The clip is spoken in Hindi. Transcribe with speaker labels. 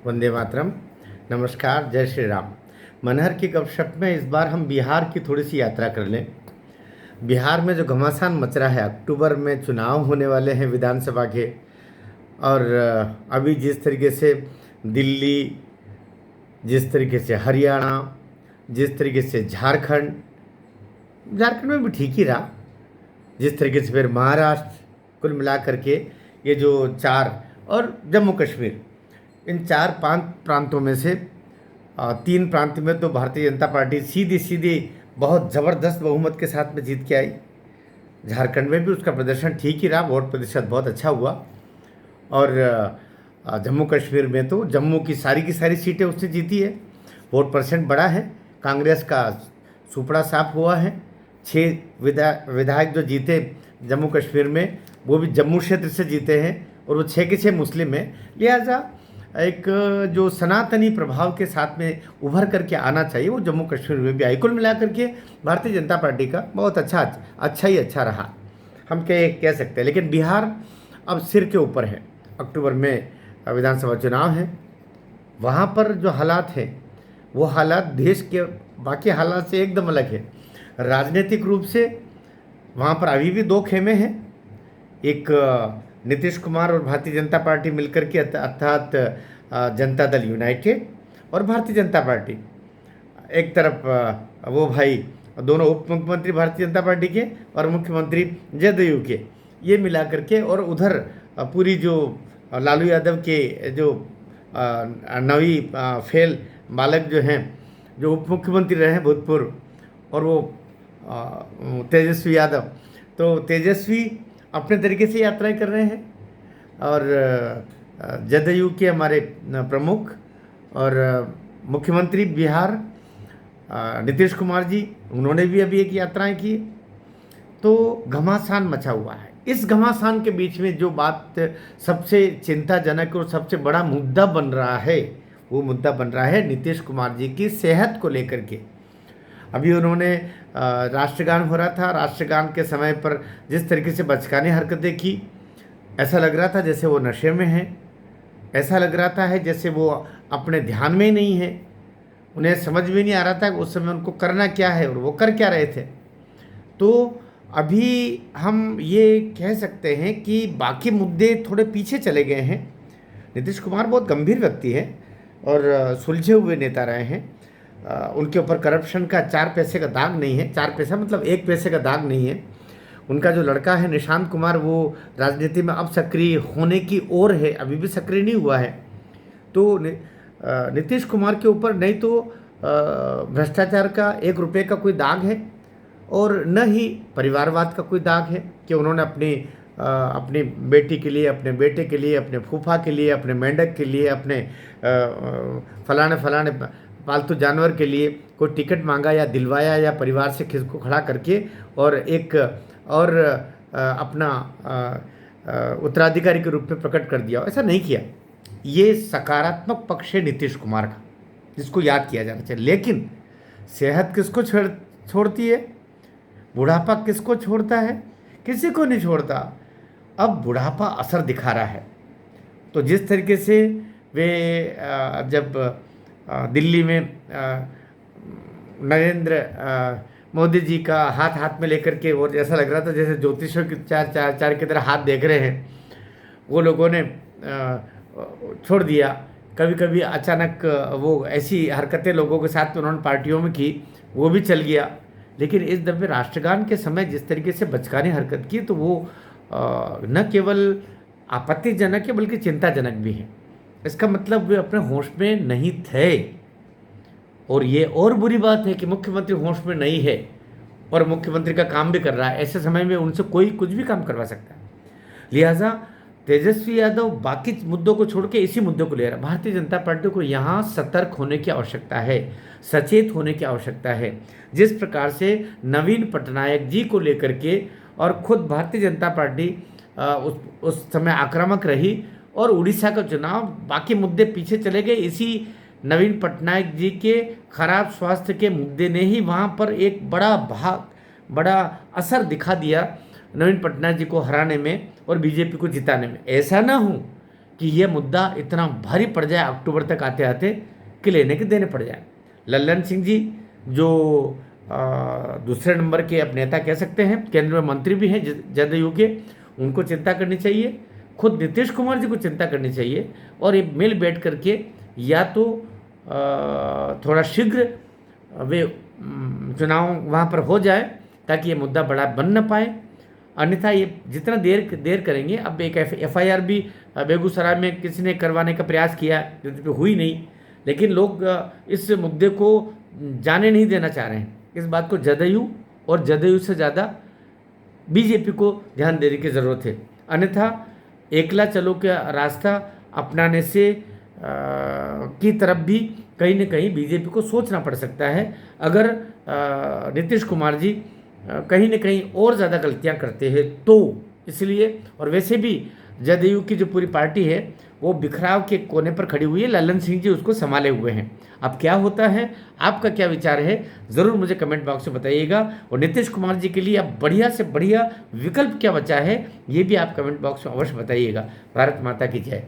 Speaker 1: वंदे मातरम। नमस्कार, जय श्री राम। मनहर की गपशप में इस बार हम बिहार की थोड़ी सी यात्रा कर लें। बिहार में जो घमासान मच रहा है, अक्टूबर में चुनाव होने वाले हैं विधानसभा के। और अभी जिस तरीके से दिल्ली, जिस तरीके से हरियाणा, जिस तरीके से झारखंड झारखंड में भी ठीक ही रहा, जिस तरीके से फिर महाराष्ट्र, कुल मिला करके ये जो चार, और जम्मू कश्मीर, इन चार पांच प्रांतों में से तीन प्रांत में तो भारतीय जनता पार्टी सीधी सीधी बहुत ज़बरदस्त बहुमत के साथ में जीत के आई। झारखंड में भी उसका प्रदर्शन ठीक ही रहा, वोट प्रतिशत बहुत अच्छा हुआ। और जम्मू कश्मीर में तो जम्मू की सारी सीटें उसने जीती है, वोट परसेंट बढ़ा है। कांग्रेस का सुपड़ा साफ हुआ है। 6 विधायक जो जीते जम्मू कश्मीर में, वो भी जम्मू क्षेत्र से जीते हैं, और वो 6 के 6 मुस्लिम हैं। लिहाजा एक जो सनातनी प्रभाव के साथ में उभर करके आना चाहिए, वो जम्मू कश्मीर में भी आई। कुल मिला करके भारतीय जनता पार्टी का बहुत अच्छा रहा, हम कह सकते हैं। लेकिन बिहार अब सिर के ऊपर है। अक्टूबर में विधानसभा चुनाव है। वहाँ पर जो हालात हैं, वो हालात देश के बाकी हालात से एकदम अलग है। राजनीतिक रूप से वहाँ पर अभी भी 2 खेमे हैं। एक नीतीश कुमार और भारतीय जनता पार्टी मिलकर के, अर्थात जनता दल यूनाइटेड और भारतीय जनता पार्टी। एक तरफ वो भाई दोनों उप मुख्यमंत्री भारतीय जनता पार्टी के और मुख्यमंत्री जदयू के, ये मिला करके, और उधर पूरी जो लालू यादव के जो नवी फेल बालक जो हैं, जो उप मुख्यमंत्री रहे हैं भूतपूर्व, और वो तेजस्वी यादव। तो तेजस्वी अपने तरीके से यात्राएं कर रहे हैं, और जदयू के हमारे प्रमुख और मुख्यमंत्री बिहार नीतीश कुमार जी, उन्होंने भी अभी एक यात्राएं की। तो घमासान मचा हुआ है। इस घमासान के बीच में जो बात सबसे चिंताजनक और सबसे बड़ा मुद्दा बन रहा है, वो मुद्दा बन रहा है नीतीश कुमार जी की सेहत को लेकर के। अभी उन्होंने राष्ट्रगान हो रहा था, राष्ट्रगान के समय पर जिस तरीके से बचकानी हरकतें की, ऐसा लग रहा था जैसे वो नशे में हैं। ऐसा लग रहा था जैसे वो अपने ध्यान में ही नहीं है। उन्हें समझ में नहीं आ रहा था कि उस समय उनको करना क्या है और वो कर क्या रहे थे। तो अभी हम ये कह सकते हैं कि बाकी मुद्दे थोड़े पीछे चले गए हैं। नीतीश कुमार बहुत गंभीर व्यक्ति है और सुलझे हुए नेता रहे हैं। उनके ऊपर करप्शन का 4 पैसे का दाग नहीं है। 4 पैसा मतलब 1 पैसे का दाग नहीं है। उनका जो लड़का है निशांत कुमार, वो राजनीति में अब सक्रिय होने की ओर है, अभी भी सक्रिय नहीं हुआ है। तो नीतीश कुमार के ऊपर नहीं तो भ्रष्टाचार का 1 रुपये का कोई दाग है, और न ही परिवारवाद का कोई दाग है कि उन्होंने अपनी बेटी के लिए, अपने बेटे के लिए, अपने फूफा के लिए, अपने मेंढक के लिए, अपने फलाने पालतू जानवर के लिए कोई टिकट मांगा या दिलवाया, या परिवार से किसको खड़ा करके और अपना उत्तराधिकारी के रूप में प्रकट कर दिया। ऐसा नहीं किया। ये सकारात्मक पक्ष है नीतीश कुमार का, जिसको याद किया जाना चाहिए। लेकिन सेहत किसको छोड़ती है? बुढ़ापा किसको छोड़ता है? किसी को नहीं छोड़ता। अब बुढ़ापा असर दिखा रहा है। तो जिस तरीके से वे जब दिल्ली में नरेंद्र मोदी जी का हाथ में लेकर के, और ऐसा लग रहा था जैसे ज्योतिषों की चार की तरह हाथ देख रहे हैं, वो लोगों ने छोड़ दिया। कभी कभी अचानक वो ऐसी हरकतें लोगों के साथ उन्होंने पार्टियों में की, वो भी चल गया। लेकिन इस दफे राष्ट्रगान के समय जिस तरीके से बचकानी हरकत की, तो वो न केवल आपत्तिजनक है बल्कि चिंताजनक भी है। इसका मतलब वे अपने होश में नहीं थे। और ये और बुरी बात है कि मुख्यमंत्री होश में नहीं है और मुख्यमंत्री का काम भी कर रहा है। ऐसे समय में उनसे कोई कुछ भी काम करवा सकता है। लिहाजा तेजस्वी यादव बाकी मुद्दों को छोड़ के इसी मुद्दे को ले रहा है। भारतीय जनता पार्टी को यहाँ सतर्क होने की आवश्यकता है, सचेत होने की आवश्यकता है। जिस प्रकार से नवीन पटनायक जी को लेकर के और खुद भारतीय जनता पार्टी उस समय आक्रामक रही, और उड़ीसा का चुनाव, बाकी मुद्दे पीछे चले गए। इसी नवीन पटनायक जी के खराब स्वास्थ्य के मुद्दे ने ही वहाँ पर एक बड़ा असर दिखा दिया नवीन पटनायक जी को हराने में और बीजेपी को जिताने में। ऐसा ना हो कि यह मुद्दा इतना भारी पड़ जाए अक्टूबर तक आते आते कि लेने के देने पड़ जाए। लल्लन सिंह जी जो दूसरे नंबर के अब नेता कह सकते हैं, केंद्र में मंत्री भी हैं जदयू के, उनको चिंता करनी चाहिए, खुद नीतीश कुमार जी को चिंता करनी चाहिए और ये मिल बैठ करके या तो थोड़ा शीघ्र वे चुनाव वहाँ पर हो जाए ताकि ये मुद्दा बड़ा बन न पाए। अन्यथा ये जितना देर करेंगे, अब एक FIR भी बेगूसराय में किसी ने करवाने का प्रयास किया जो हुई नहीं, लेकिन लोग इस मुद्दे को जाने नहीं देना चाह रहे हैं। इस बात को जदयू और जदयू से ज़्यादा बीजेपी को ध्यान देने की ज़रूरत है। अन्यथा एकला चलो का रास्ता अपनाने से की तरफ भी कहीं न कहीं बीजेपी को सोचना पड़ सकता है अगर नीतीश कुमार जी कहीं न कहीं और ज़्यादा गलतियां करते हैं तो। इसलिए, और वैसे भी जदयू की जो पूरी पार्टी है वो बिखराव के कोने पर खड़ी हुई है, लल्लन सिंह जी उसको संभाले हुए हैं। अब क्या होता है, आपका क्या विचार है, ज़रूर मुझे कमेंट बॉक्स में बताइएगा। और नीतीश कुमार जी के लिए अब बढ़िया से बढ़िया विकल्प क्या बचा है, ये भी आप कमेंट बॉक्स में अवश्य बताइएगा। भारत माता की जय।